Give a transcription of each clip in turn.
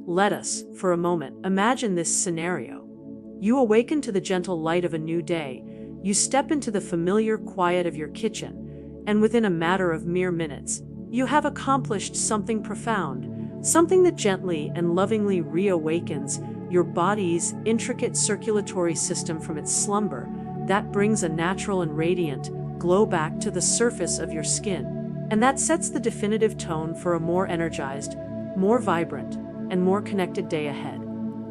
Let us, for a moment, imagine this scenario. You awaken to the gentle light of a new day, you step into the familiar quiet of your kitchen, and within a matter of mere minutes, you have accomplished something profound, something that gently and lovingly reawakens your body's intricate circulatory system from its slumber, that brings a natural and radiant glow back to the surface of your skin. And that sets the definitive tone for a more energized, more vibrant, and more connected day ahead.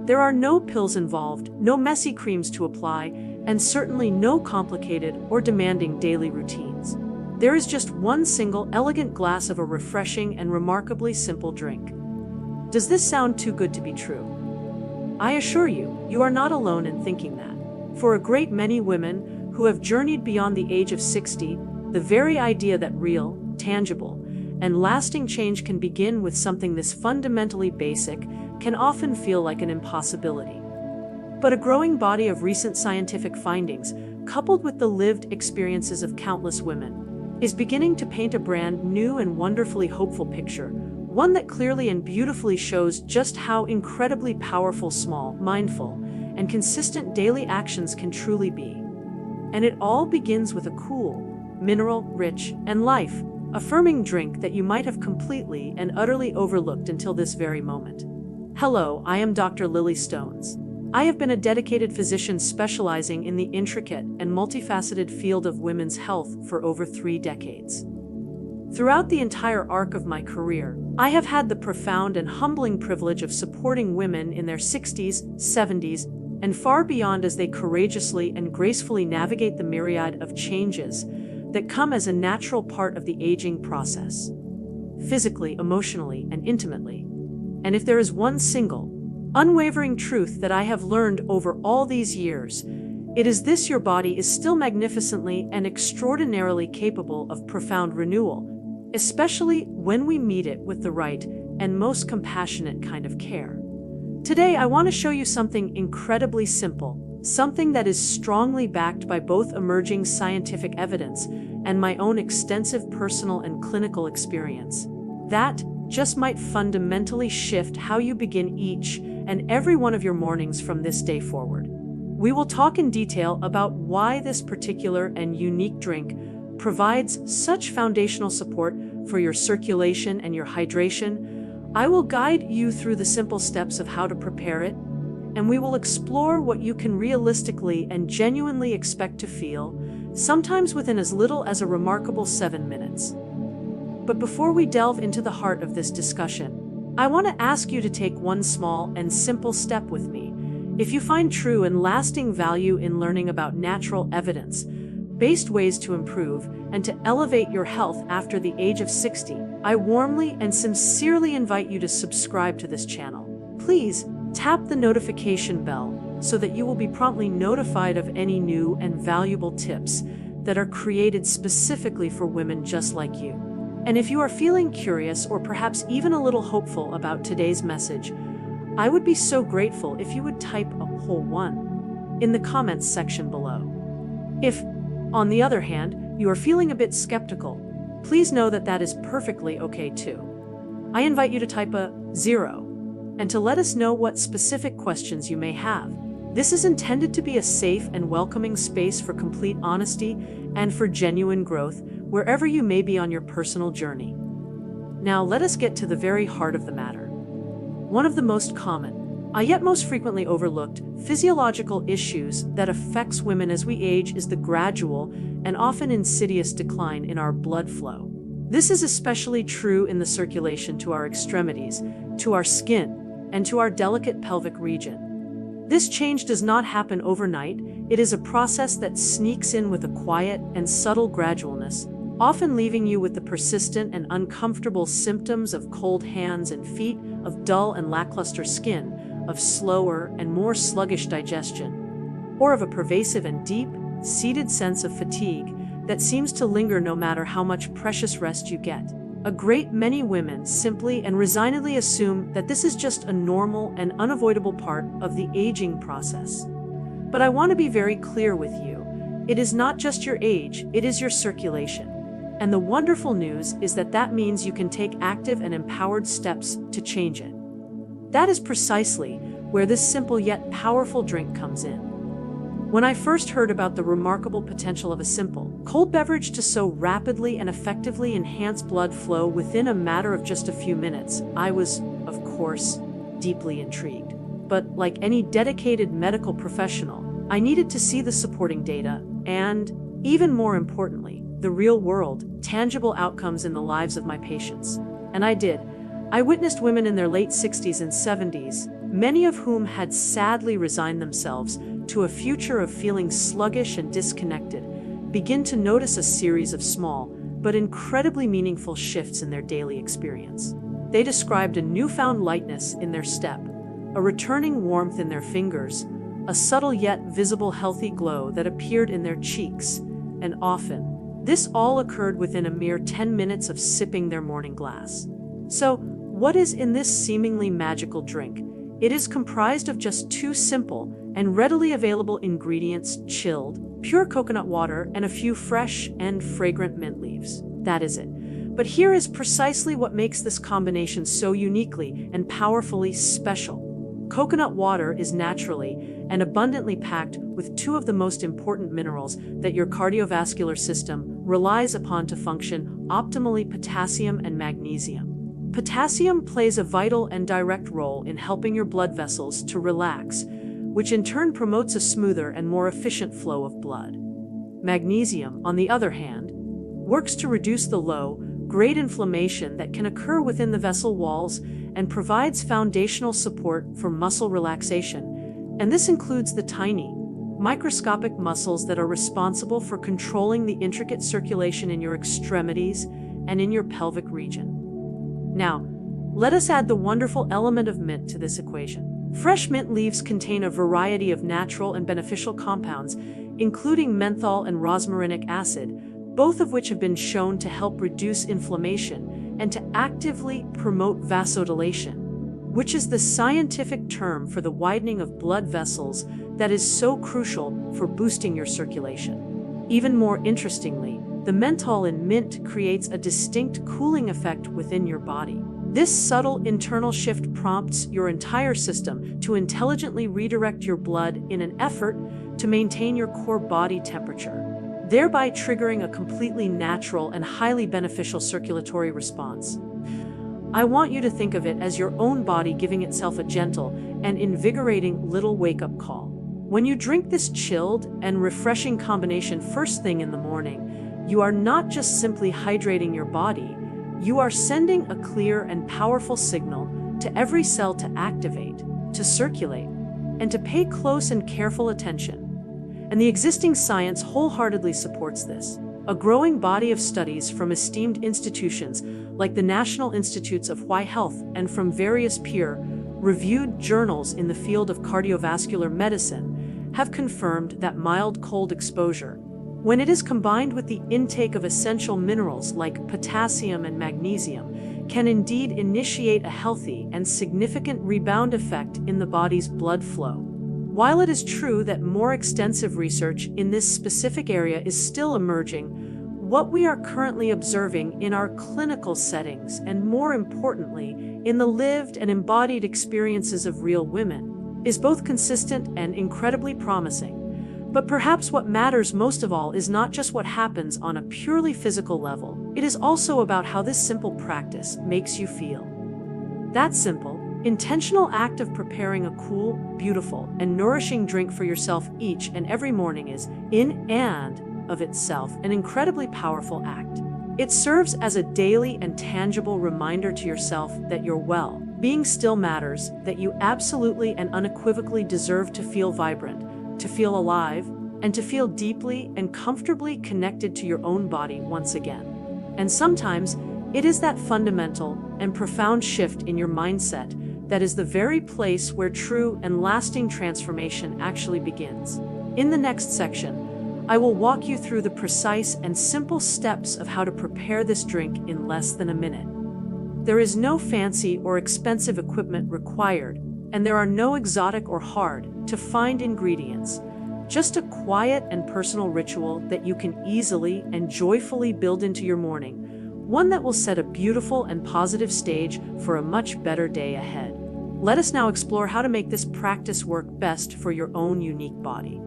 There are no pills involved, no messy creams to apply, and certainly no complicated or demanding daily routines. There is just one single elegant glass of a refreshing and remarkably simple drink. Does this sound too good to be true? I assure you, you are not alone in thinking that. For a great many women who have journeyed beyond the age of 60, the very idea that real, tangible, and lasting change can begin with something this fundamentally basic can often feel like an impossibility. But a growing body of recent scientific findings, coupled with the lived experiences of countless women, is beginning to paint a brand new and wonderfully hopeful picture, one that clearly and beautifully shows just how incredibly powerful small, mindful, and consistent daily actions can truly be. And it all begins with a cool, mineral-rich, and life-affirming drink that you might have completely and utterly overlooked until this very moment. Hello, I am DrLilyStones. I have been a dedicated physician specializing in the intricate and multifaceted field of women's health for over 3 decades. Throughout the entire arc of my career, I have had the profound and humbling privilege of supporting women in their 60s, 70s, and far beyond as they courageously and gracefully navigate the myriad of changes that come as a natural part of the aging process, physically, emotionally, and intimately. And if there is one single, unwavering truth that I have learned over all these years, it is this: your body is still magnificently and extraordinarily capable of profound renewal, especially when we meet it with the right and most compassionate kind of care. Today, I want to show you something incredibly simple, something that is strongly backed by both emerging scientific evidence and my own extensive personal and clinical experience, that just might fundamentally shift how you begin each and every one of your mornings from this day forward. We will talk in detail about why this particular and unique drink provides such foundational support for your circulation and your hydration. I will guide you through the simple steps of how to prepare it, and we will explore what you can realistically and genuinely expect to feel, sometimes within as little as a remarkable 7 minutes. But before we delve into the heart of this discussion, I want to ask you to take one small and simple step with me. If you find true and lasting value in learning about natural evidence-based ways to improve and to elevate your health after the age of 60, I warmly and sincerely invite you to subscribe to this channel. Please tap the notification bell so that you will be promptly notified of any new and valuable tips that are created specifically for women just like you. And if you are feeling curious or perhaps even a little hopeful about today's message, I would be so grateful if you would type a whole 1 in the comments section below. If, on the other hand, you are feeling a bit skeptical, please know that that is perfectly okay too. I invite you to type a 0 and to let us know what specific questions you may have. This is intended to be a safe and welcoming space for complete honesty and for genuine growth, wherever you may be on your personal journey. Now let us get to the very heart of the matter. One of the most common, yet most frequently overlooked, physiological issues that affects women as we age is the gradual and often insidious decline in our blood flow. This is especially true in the circulation to our extremities, to our skin, and to our delicate pelvic region. This change does not happen overnight. It is a process that sneaks in with a quiet and subtle gradualness, often leaving you with the persistent and uncomfortable symptoms of cold hands and feet, of dull and lackluster skin, of slower and more sluggish digestion, or of a pervasive and deep-seated sense of fatigue that seems to linger no matter how much precious rest you get. A great many women simply and resignedly assume that this is just a normal and unavoidable part of the aging process. But I want to be very clear with you. It is not just your age, it is your circulation. And the wonderful news is that that means you can take active and empowered steps to change it. That is precisely where this simple yet powerful drink comes in. When I first heard about the remarkable potential of a simple, cold beverage to so rapidly and effectively enhance blood flow within a matter of just a few minutes, I was, of course, deeply intrigued. But like any dedicated medical professional, I needed to see the supporting data and, even more importantly, the real-world, tangible outcomes in the lives of my patients. And I did. I witnessed women in their late 60s and 70s, many of whom had sadly resigned themselves to a future of feeling sluggish and disconnected, begin to notice a series of small, but incredibly meaningful shifts in their daily experience. They described a newfound lightness in their step, a returning warmth in their fingers, a subtle yet visible healthy glow that appeared in their cheeks, and often, this all occurred within a mere 10 minutes of sipping their morning glass. So, what is in this seemingly magical drink? It is comprised of just two simple and readily available ingredients: chilled, pure coconut water, and a few fresh and fragrant mint leaves. That is it. But here is precisely what makes this combination so uniquely and powerfully special. Coconut water is naturally and abundantly packed with two of the most important minerals that your cardiovascular system relies upon to function optimally: potassium and magnesium. Potassium plays a vital and direct role in helping your blood vessels to relax, which in turn promotes a smoother and more efficient flow of blood. Magnesium, on the other hand, works to reduce the low-grade inflammation that can occur within the vessel walls and provides foundational support for muscle relaxation. And this includes the tiny, microscopic muscles that are responsible for controlling the intricate circulation in your extremities and in your pelvic region. Now, let us add the wonderful element of mint to this equation. Fresh mint leaves contain a variety of natural and beneficial compounds, including menthol and rosmarinic acid, both of which have been shown to help reduce inflammation and to actively promote vasodilation, which is the scientific term for the widening of blood vessels that is so crucial for boosting your circulation. Even more interestingly, the menthol in mint creates a distinct cooling effect within your body. This subtle internal shift prompts your entire system to intelligently redirect your blood in an effort to maintain your core body temperature, thereby triggering a completely natural and highly beneficial circulatory response. I want you to think of it as your own body giving itself a gentle and invigorating little wake-up call. When you drink this chilled and refreshing combination first thing in the morning, you are not just simply hydrating your body, you are sending a clear and powerful signal to every cell to activate, to circulate, and to pay close and careful attention. And the existing science wholeheartedly supports this. A growing body of studies from esteemed institutions like the National Institutes of Health and from various peer-reviewed journals in the field of cardiovascular medicine have confirmed that mild cold exposure, when it is combined with the intake of essential minerals like potassium and magnesium, can indeed initiate a healthy and significant rebound effect in the body's blood flow. While it is true that more extensive research in this specific area is still emerging, what we are currently observing in our clinical settings, and more importantly, in the lived and embodied experiences of real women, is both consistent and incredibly promising. But perhaps what matters most of all is not just what happens on a purely physical level. It is also about how this simple practice makes you feel. That simple, intentional act of preparing a cool, beautiful, and nourishing drink for yourself each and every morning is, in and of itself, an incredibly powerful act. It serves as a daily and tangible reminder to yourself that you're well. Being still matters, that you absolutely and unequivocally deserve to feel vibrant, to feel alive, and to feel deeply and comfortably connected to your own body once again. And sometimes, it is that fundamental and profound shift in your mindset that is the very place where true and lasting transformation actually begins. In the next section, I will walk you through the precise and simple steps of how to prepare this drink in less than a minute. There is no fancy or expensive equipment required, and there are no exotic or hard-to-find ingredients, just a quiet and personal ritual that you can easily and joyfully build into your morning, one that will set a beautiful and positive stage for a much better day ahead. Let us now explore how to make this practice work best for your own unique body.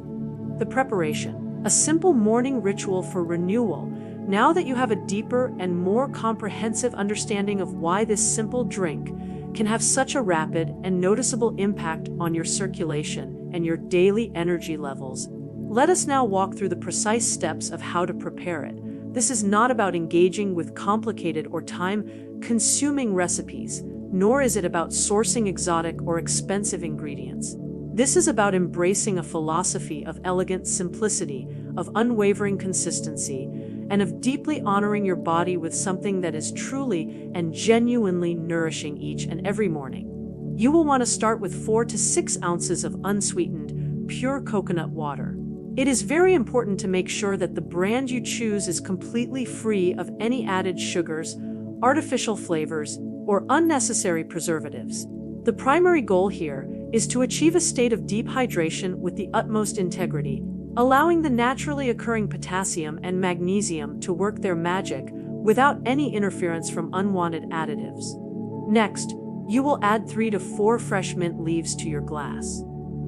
The preparation, a simple morning ritual for renewal. Now that you have a deeper and more comprehensive understanding of why this simple drink can have such a rapid and noticeable impact on your circulation and your daily energy levels, let us now walk through the precise steps of how to prepare it. This is not about engaging with complicated or time-consuming recipes, nor is it about sourcing exotic or expensive ingredients. This is about embracing a philosophy of elegant simplicity, of unwavering consistency, and of deeply honoring your body with something that is truly and genuinely nourishing each and every morning. You will want to start with 4 to 6 ounces of unsweetened, pure coconut water. It is very important to make sure that the brand you choose is completely free of any added sugars, artificial flavors, or unnecessary preservatives. The primary goal here is to achieve a state of deep hydration with the utmost integrity, allowing the naturally occurring potassium and magnesium to work their magic without any interference from unwanted additives. Next, you will add 3 to 4 fresh mint leaves to your glass.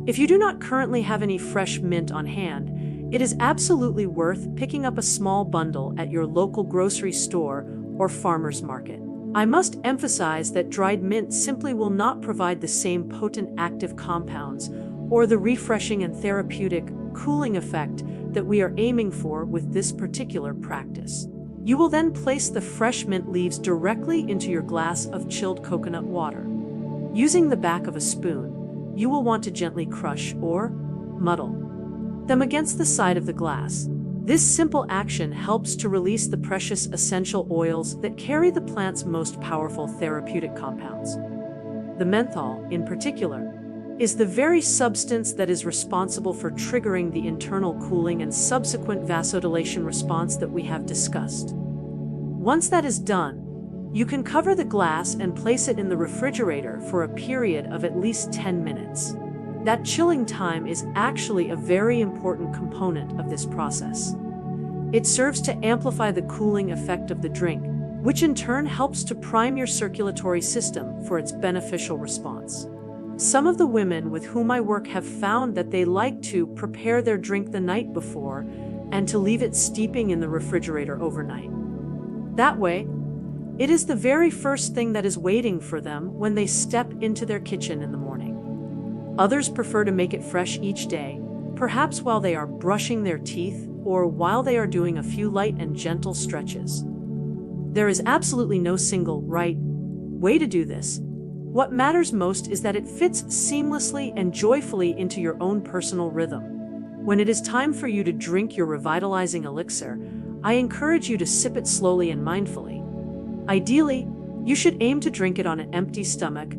If you do not currently have any fresh mint on hand, it is absolutely worth picking up a small bundle at your local grocery store or farmer's market. I must emphasize that dried mint simply will not provide the same potent active compounds or the refreshing and therapeutic cooling effect that we are aiming for with this particular practice. You will then place the fresh mint leaves directly into your glass of chilled coconut water. Using the back of a spoon, you will want to gently crush or muddle them against the side of the glass. This simple action helps to release the precious essential oils that carry the plant's most powerful therapeutic compounds. The menthol, in particular, is the very substance that is responsible for triggering the internal cooling and subsequent vasodilation response that we have discussed. Once that is done, you can cover the glass and place it in the refrigerator for a period of at least 10 minutes. That chilling time is actually a very important component of this process. It serves to amplify the cooling effect of the drink, which in turn helps to prime your circulatory system for its beneficial response. Some of the women with whom I work have found that they like to prepare their drink the night before and to leave it steeping in the refrigerator overnight. That way, it is the very first thing that is waiting for them when they step into their kitchen in the morning. Others prefer to make it fresh each day, perhaps while they are brushing their teeth or while they are doing a few light and gentle stretches. There is absolutely no single right way to do this. What matters most is that it fits seamlessly and joyfully into your own personal rhythm. When it is time for you to drink your revitalizing elixir, I encourage you to sip it slowly and mindfully. Ideally, you should aim to drink it on an empty stomach,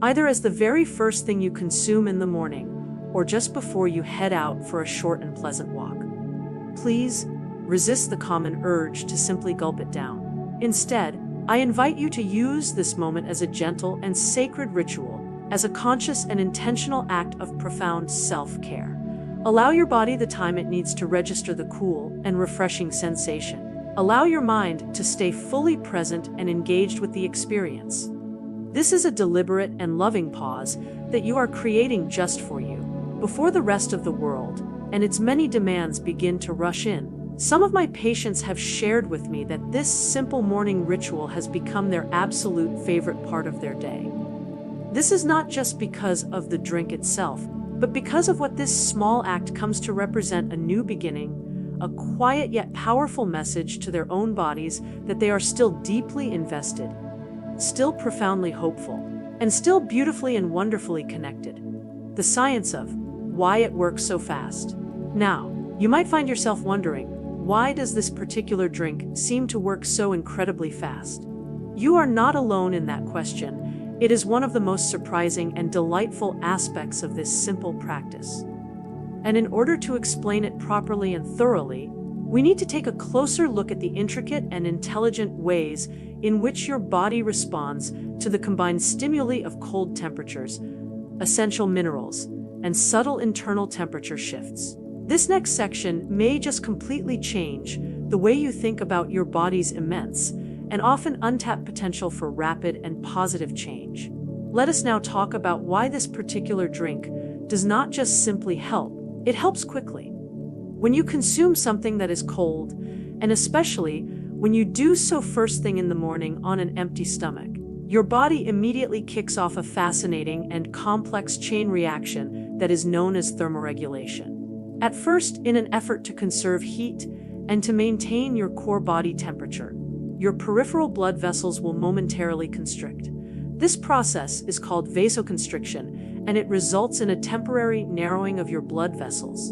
either as the very first thing you consume in the morning or just before you head out for a short and pleasant walk. Please resist the common urge to simply gulp it down. Instead, I invite you to use this moment as a gentle and sacred ritual, as a conscious and intentional act of profound self-care. Allow your body the time it needs to register the cool and refreshing sensation. Allow your mind to stay fully present and engaged with the experience. This is a deliberate and loving pause that you are creating just for you, before the rest of the world and its many demands begin to rush in. Some of my patients have shared with me that this simple morning ritual has become their absolute favorite part of their day. This is not just because of the drink itself, but because of what this small act comes to represent: a new beginning, a quiet yet powerful message to their own bodies that they are still deeply invested, still profoundly hopeful, and still beautifully and wonderfully connected. The science of why it works so fast. Now, you might find yourself wondering, why does this particular drink seem to work so incredibly fast? You are not alone in that question. It is one of the most surprising and delightful aspects of this simple practice. And in order to explain it properly and thoroughly, we need to take a closer look at the intricate and intelligent ways in which your body responds to the combined stimuli of cold temperatures, essential minerals, and subtle internal temperature shifts. This next section may just completely change the way you think about your body's immense and often untapped potential for rapid and positive change. Let us now talk about why this particular drink does not just simply help, it helps quickly. When you consume something that is cold, and especially when you do so first thing in the morning on an empty stomach, your body immediately kicks off a fascinating and complex chain reaction that is known as thermoregulation. At first, in an effort to conserve heat and to maintain your core body temperature, your peripheral blood vessels will momentarily constrict. This process is called vasoconstriction, and it results in a temporary narrowing of your blood vessels.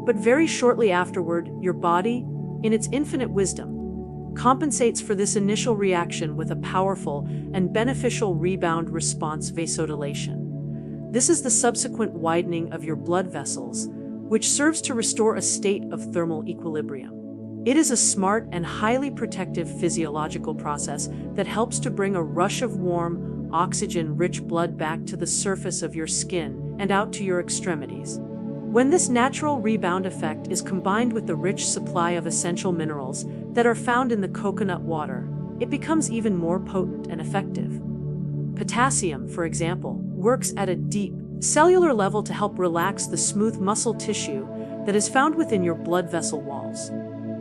But very shortly afterward, your body, in its infinite wisdom, compensates for this initial reaction with a powerful and beneficial rebound response vasodilation. This is the subsequent widening of your blood vessels, which serves to restore a state of thermal equilibrium. It is a smart and highly protective physiological process that helps to bring a rush of warm, oxygen-rich blood back to the surface of your skin and out to your extremities. When this natural rebound effect is combined with the rich supply of essential minerals that are found in the coconut water, it becomes even more potent and effective. Potassium, for example, works at a deep, cellular level to help relax the smooth muscle tissue that is found within your blood vessel walls.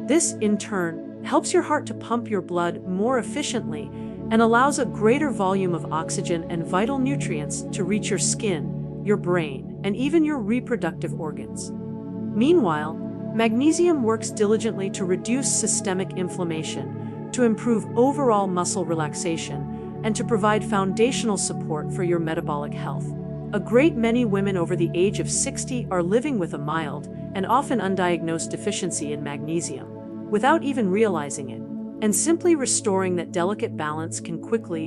This, in turn, helps your heart to pump your blood more efficiently and allows a greater volume of oxygen and vital nutrients to reach your skin, your brain, and even your reproductive organs. Meanwhile, magnesium works diligently to reduce systemic inflammation, to improve overall muscle relaxation, and to provide foundational support for your metabolic health. A great many women over the age of 60 are living with a mild and often undiagnosed deficiency in magnesium, without even realizing it, and simply restoring that delicate balance can quickly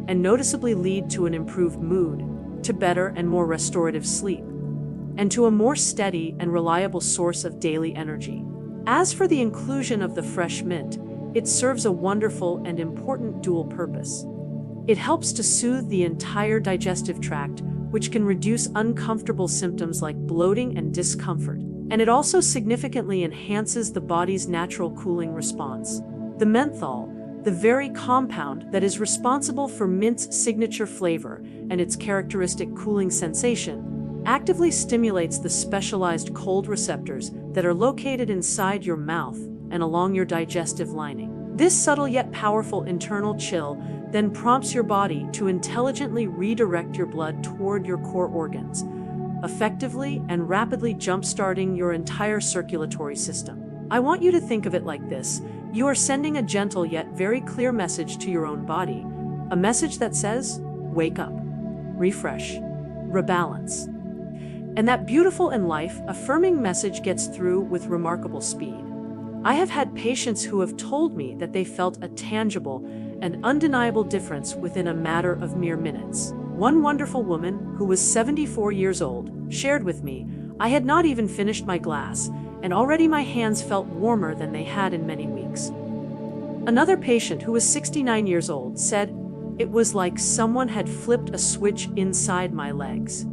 and noticeably lead to an improved mood, to better and more restorative sleep, and to a more steady and reliable source of daily energy. As for the inclusion of the fresh mint, it serves a wonderful and important dual purpose. It helps to soothe the entire digestive tract, which can reduce uncomfortable symptoms like bloating and discomfort, and it also significantly enhances the body's natural cooling response. The menthol, the very compound that is responsible for mint's signature flavor and its characteristic cooling sensation, actively stimulates the specialized cold receptors that are located inside your mouth and along your digestive lining. This subtle yet powerful internal chill then prompts your body to intelligently redirect your blood toward your core organs, effectively and rapidly jump-starting your entire circulatory system. I want you to think of it like this. You are sending a gentle yet very clear message to your own body, a message that says, wake up, refresh, rebalance. And that beautiful and life-affirming message gets through with remarkable speed. I have had patients who have told me that they felt a tangible and undeniable difference within a matter of mere minutes. One wonderful woman, who was 74 years old, shared with me, I had not even finished my glass, and already my hands felt warmer than they had in many weeks. Another patient, who was 69 years old, said, it was like someone had flipped a switch inside my legs.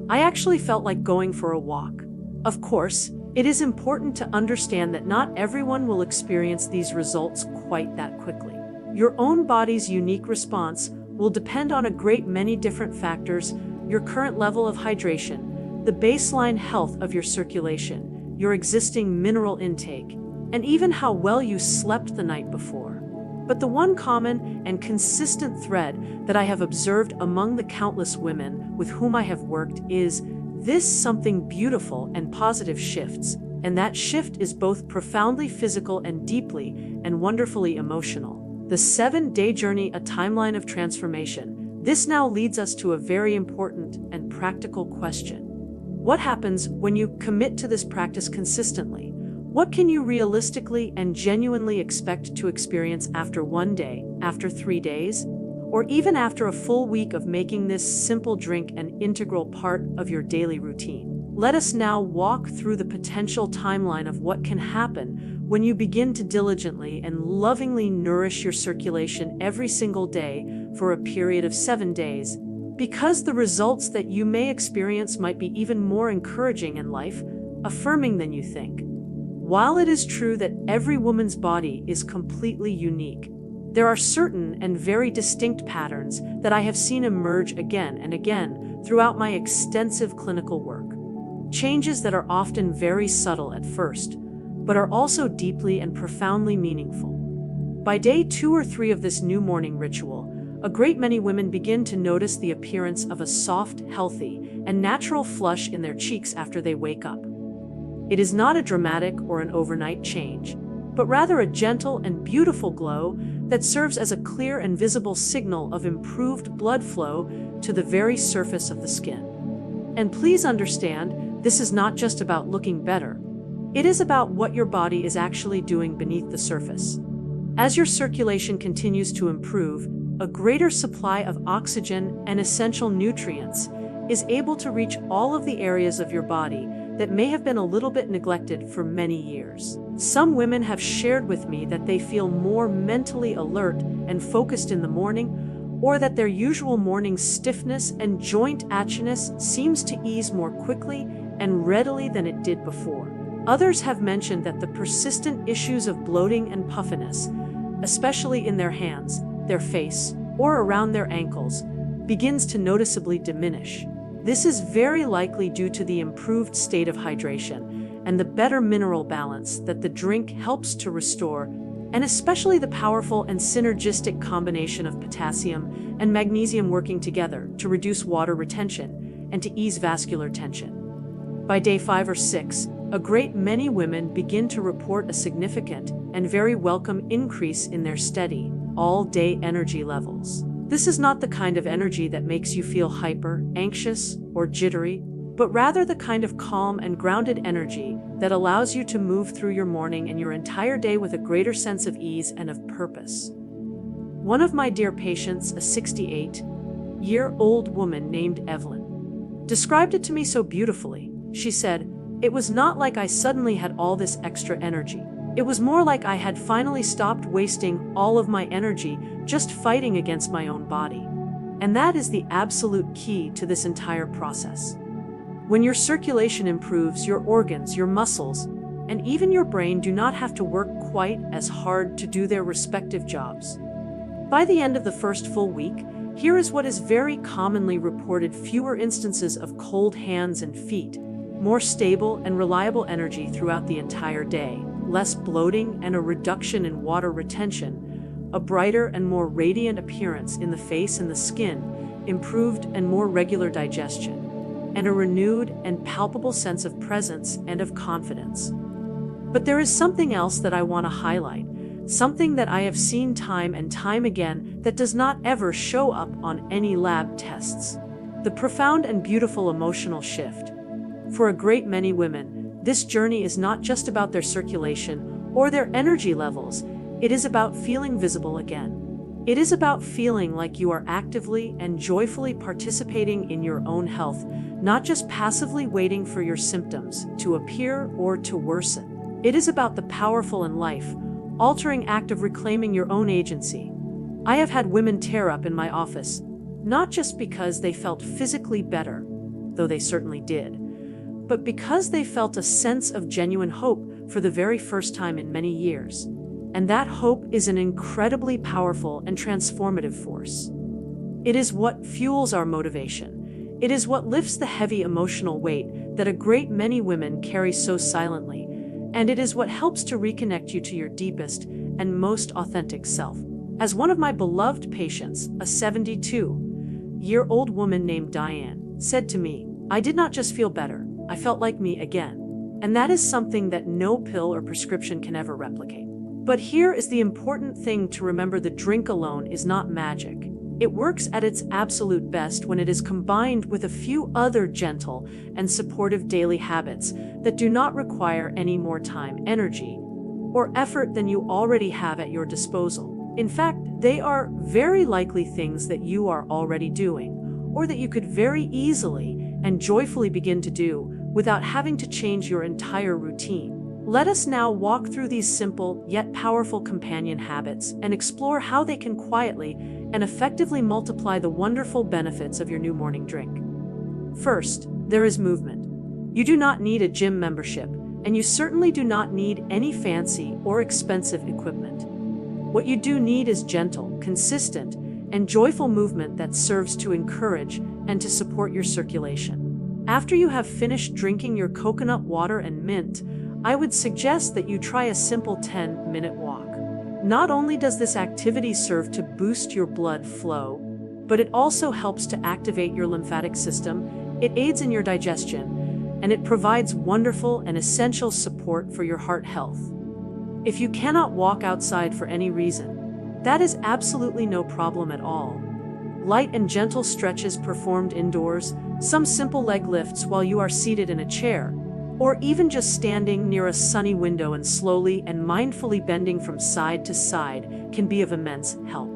I actually felt like going for a walk. Of course, it is important to understand that not everyone will experience these results quite that quickly. Your own body's unique response will depend on a great many different factors: your current level of hydration, the baseline health of your circulation, your existing mineral intake, and even how well you slept the night before. But the one common and consistent thread that I have observed among the countless women with whom I have worked is this: something beautiful and positive shifts, and that shift is both profoundly physical and deeply and wonderfully emotional. The 7-day journey, a timeline of transformation. This now leads us to a very important and practical question. What happens when you commit to this practice consistently? What can you realistically and genuinely expect to experience after 1 day, after 3 days, or even after a full week of making this simple drink an integral part of your daily routine? Let us now walk through the potential timeline of what can happen when you begin to diligently and lovingly nourish your circulation every single day for a period of 7 days, because the results that you may experience might be even more encouraging and life-affirming than you think. While it is true that every woman's body is completely unique, There are certain and very distinct patterns that I have seen emerge again and again throughout my extensive clinical work. Changes that are often very subtle at first, but are also deeply and profoundly meaningful. By day 2 or 3 of this new morning ritual, a great many women begin to notice the appearance of a soft, healthy, and natural flush in their cheeks after they wake up. It is not a dramatic or an overnight change, but rather a gentle and beautiful glow that serves as a clear and visible signal of improved blood flow to the very surface of the skin. And please understand, this is not just about looking better. It is about what your body is actually doing beneath the surface. As your circulation continues to improve, a greater supply of oxygen and essential nutrients is able to reach all of the areas of your body that may have been a little bit neglected for many years. Some women have shared with me that they feel more mentally alert and focused in the morning, or that their usual morning stiffness and joint achiness seems to ease more quickly and readily than it did before. Others have mentioned that the persistent issues of bloating and puffiness, especially in their hands, their face, or around their ankles, begins to noticeably diminish. This is very likely due to the improved state of hydration and the better mineral balance that the drink helps to restore, and especially the powerful and synergistic combination of potassium and magnesium working together to reduce water retention and to ease vascular tension. By day 5 or 6, a great many women begin to report a significant and very welcome increase in their steady, all-day energy levels. This is not the kind of energy that makes you feel hyper, anxious, or jittery, but rather the kind of calm and grounded energy that allows you to move through your morning and your entire day with a greater sense of ease and of purpose. One of my dear patients, a 68-year-old woman named Evelyn, described it to me so beautifully. She said, "It was not like I suddenly had all this extra energy. It was more like I had finally stopped wasting all of my energy just fighting against my own body." And that is the absolute key to this entire process. When your circulation improves, your organs, your muscles, and even your brain do not have to work quite as hard to do their respective jobs. By the end of the first full week, here is what is very commonly reported: fewer instances of cold hands and feet, more stable and reliable energy throughout the entire day, less bloating and a reduction in water retention, a brighter and more radiant appearance in the face and the skin, improved and more regular digestion, and a renewed and palpable sense of presence and of confidence. But there is something else that I want to highlight, something that I have seen time and time again that does not ever show up on any lab tests: the profound and beautiful emotional shift. For a great many women, this journey is not just about their circulation or their energy levels. It is about feeling visible again. It is about feeling like you are actively and joyfully participating in your own health, not just passively waiting for your symptoms to appear or to worsen. It is about the powerful and life-altering act of reclaiming your own agency. I have had women tear up in my office, not just because they felt physically better, though they certainly did, but because they felt a sense of genuine hope for the very first time in many years. And that hope is an incredibly powerful and transformative force. It is what fuels our motivation. It is what lifts the heavy emotional weight that a great many women carry so silently, and it is what helps to reconnect you to your deepest and most authentic self. As one of my beloved patients, a 72-year-old woman named Diane, said to me, "I did not just feel better, I felt like me again." And that is something that no pill or prescription can ever replicate. But here is the important thing to remember: the drink alone is not magic. It works at its absolute best when it is combined with a few other gentle and supportive daily habits that do not require any more time, energy, or effort than you already have at your disposal. In fact, they are very likely things that you are already doing, or that you could very easily and joyfully begin to do without having to change your entire routine. Let us now walk through these simple yet powerful companion habits and explore how they can quietly and effectively multiply the wonderful benefits of your new morning drink. First, there is movement. You do not need a gym membership, and you certainly do not need any fancy or expensive equipment. What you do need is gentle, consistent, and joyful movement that serves to encourage and to support your circulation. After you have finished drinking your coconut water and mint, I would suggest that you try a simple 10-minute walk. Not only does this activity serve to boost your blood flow, but it also helps to activate your lymphatic system, it aids in your digestion, and it provides wonderful and essential support for your heart health. If you cannot walk outside for any reason, that is absolutely no problem at all. Light and gentle stretches performed indoors, some simple leg lifts while you are seated in a chair, or even just standing near a sunny window and slowly and mindfully bending from side to side can be of immense help.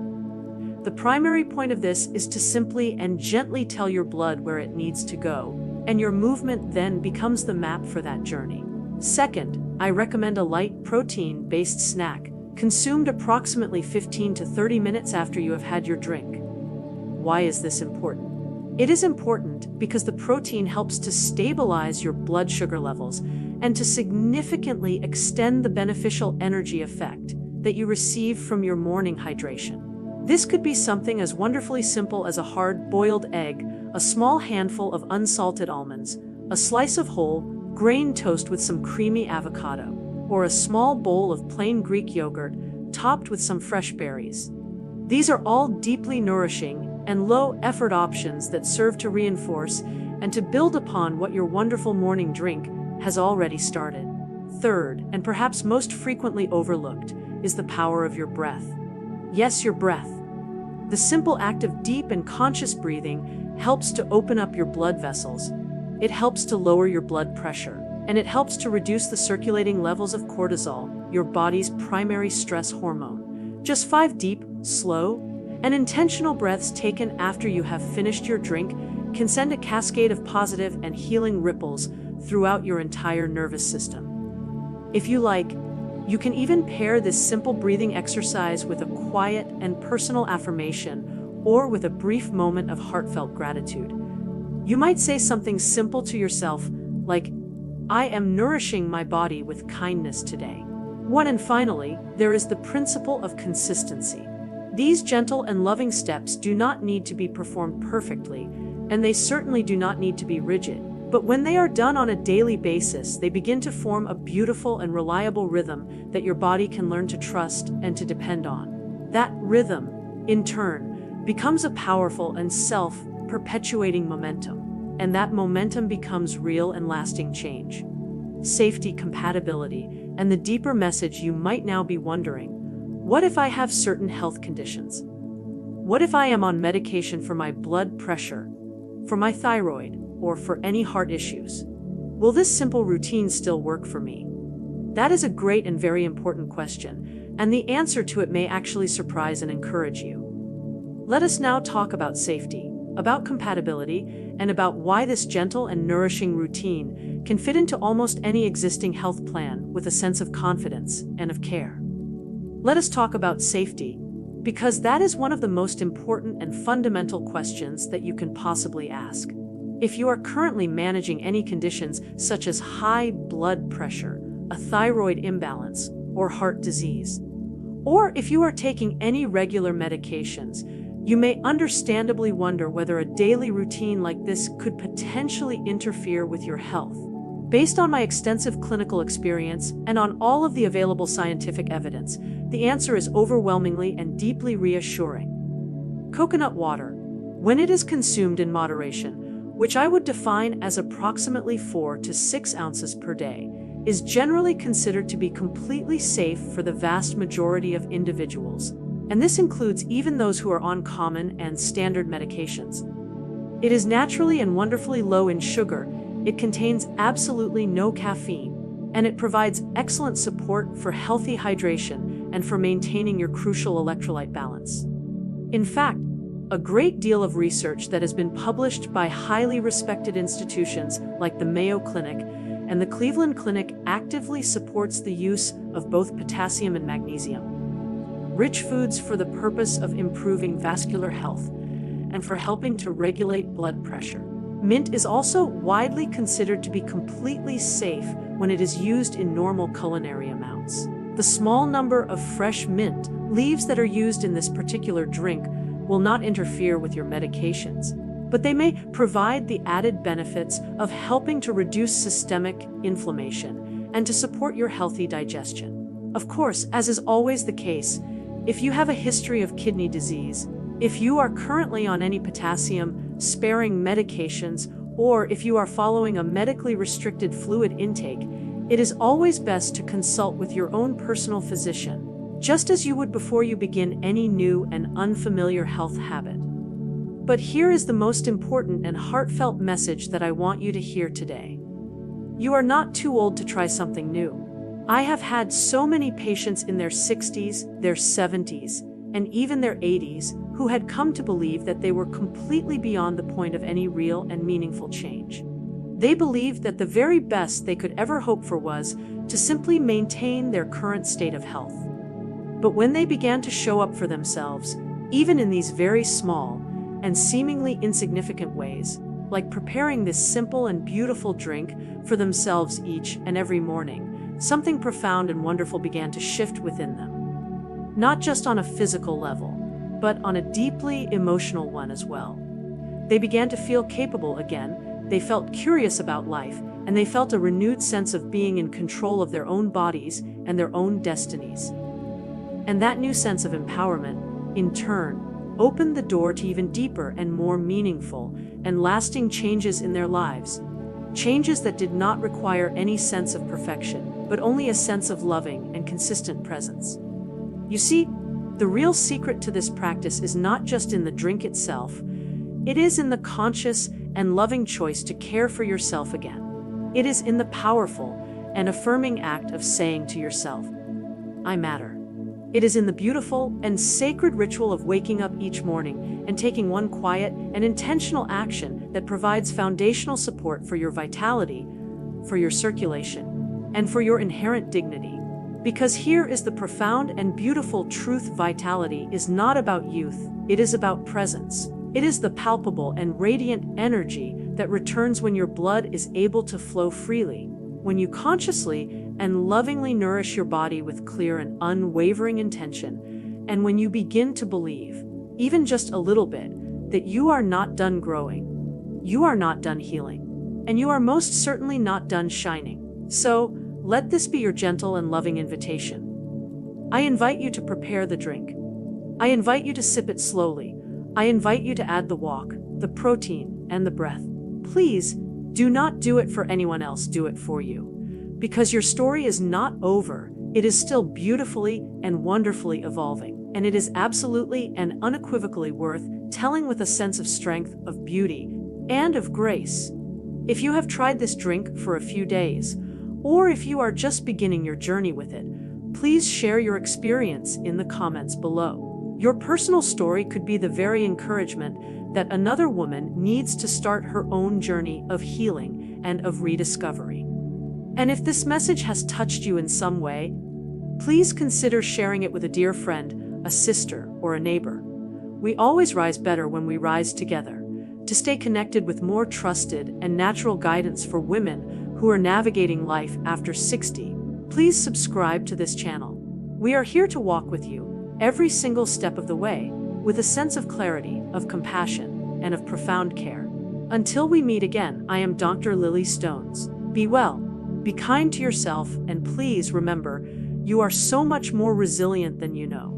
The primary point of this is to simply and gently tell your blood where it needs to go, and your movement then becomes the map for that journey. Second, I recommend a light protein-based snack, consumed approximately 15 to 30 minutes after you have had your drink. Why is this important? It is important because the protein helps to stabilize your blood sugar levels and to significantly extend the beneficial energy effect that you receive from your morning hydration. This could be something as wonderfully simple as a hard-boiled egg, a small handful of unsalted almonds, a slice of whole grain toast with some creamy avocado, or a small bowl of plain Greek yogurt topped with some fresh berries. These are all deeply nourishing and low-effort options that serve to reinforce and to build upon what your wonderful morning drink has already started. Third, and perhaps most frequently overlooked, is the power of your breath. Yes, your breath. The simple act of deep and conscious breathing helps to open up your blood vessels. It helps to lower your blood pressure, and it helps to reduce the circulating levels of cortisol, your body's primary stress hormone. Just 5 deep, slow, and intentional breaths taken after you have finished your drink can send a cascade of positive and healing ripples throughout your entire nervous system. If you like, you can even pair this simple breathing exercise with a quiet and personal affirmation or with a brief moment of heartfelt gratitude. You might say something simple to yourself like, "I am nourishing my body with kindness today." And finally, there is the principle of consistency. These gentle and loving steps do not need to be performed perfectly, and they certainly do not need to be rigid. But when they are done on a daily basis, they begin to form a beautiful and reliable rhythm that your body can learn to trust and to depend on. That rhythm, in turn, becomes a powerful and self-perpetuating momentum, and that momentum becomes real and lasting change. Safety, compatibility, and the deeper message you might now be wondering: what if I have certain health conditions? What if I am on medication for my blood pressure, for my thyroid, or for any heart issues? Will this simple routine still work for me? That is a great and very important question, and the answer to it may actually surprise and encourage you. Let us now talk about safety, about compatibility, and about why this gentle and nourishing routine can fit into almost any existing health plan with a sense of confidence and of care. Let us talk about safety, because that is one of the most important and fundamental questions that you can possibly ask. If you are currently managing any conditions such as high blood pressure, a thyroid imbalance, or heart disease, or if you are taking any regular medications, you may understandably wonder whether a daily routine like this could potentially interfere with your health. Based on my extensive clinical experience and on all of the available scientific evidence, the answer is overwhelmingly and deeply reassuring. Coconut water, when it is consumed in moderation, which I would define as approximately 4 to 6 ounces per day, is generally considered to be completely safe for the vast majority of individuals, and this includes even those who are on common and standard medications. It is naturally and wonderfully low in sugar, it contains absolutely no caffeine, and it provides excellent support for healthy hydration and for maintaining your crucial electrolyte balance. In fact, a great deal of research that has been published by highly respected institutions like the Mayo Clinic and the Cleveland Clinic actively supports the use of both potassium and magnesium, rich foods for the purpose of improving vascular health and for helping to regulate blood pressure. Mint is also widely considered to be completely safe when it is used in normal culinary amounts. The small number of fresh mint Leaves that are used in this particular drink will not interfere with your medications, but they may provide the added benefits of helping to reduce systemic inflammation and to support your healthy digestion. Of course, as is always the case, if you have a history of kidney disease, if you are currently on any potassium-sparing medications, or if you are following a medically restricted fluid intake, it is always best to consult with your own personal physician, just as you would before you begin any new and unfamiliar health habit. But here is the most important and heartfelt message that I want you to hear today. You are not too old to try something new. I have had so many patients in their 60s, their 70s, and even their 80s who had come to believe that they were completely beyond the point of any real and meaningful change. They believed that the very best they could ever hope for was to simply maintain their current state of health. But when they began to show up for themselves, even in these very small and seemingly insignificant ways, like preparing this simple and beautiful drink for themselves each and every morning, something profound and wonderful began to shift within them. Not just on a physical level, but on a deeply emotional one as well. They began to feel capable again, they felt curious about life, and they felt a renewed sense of being in control of their own bodies and their own destinies. And that new sense of empowerment, in turn, opened the door to even deeper and more meaningful and lasting changes in their lives. Changes that did not require any sense of perfection, but only a sense of loving and consistent presence. You see, the real secret to this practice is not just in the drink itself, it is in the conscious and loving choice to care for yourself again. It is in the powerful and affirming act of saying to yourself, "I matter." It is in the beautiful and sacred ritual of waking up each morning and taking one quiet and intentional action that provides foundational support for your vitality, for your circulation, and for your inherent dignity. Because here is the profound and beautiful truth: vitality is not about youth, it is about presence. It is the palpable and radiant energy that returns when your blood is able to flow freely, when you consciously and lovingly nourish your body with clear and unwavering intention, and when you begin to believe, even just a little bit, that you are not done growing, you are not done healing, and you are most certainly not done shining. So, let this be your gentle and loving invitation. I invite you to prepare the drink. I invite you to sip it slowly. I invite you to add the walk, the protein, and the breath. Please, do not do it for anyone else, do it for you. Because your story is not over, it is still beautifully and wonderfully evolving, and it is absolutely and unequivocally worth telling with a sense of strength, of beauty, and of grace. If you have tried this drink for a few days, or if you are just beginning your journey with it, please share your experience in the comments below. Your personal story could be the very encouragement that another woman needs to start her own journey of healing and of rediscovery. And if this message has touched you in some way, please consider sharing it with a dear friend, a sister, or a neighbor. We always rise better when we rise together. To stay connected with more trusted and natural guidance for women who are navigating life after 60, please subscribe to this channel. We are here to walk with you every single step of the way, with a sense of clarity, of compassion, and of profound care. Until we meet again, I am DrLilyStones. Be well, be kind to yourself, and please remember, you are so much more resilient than you know.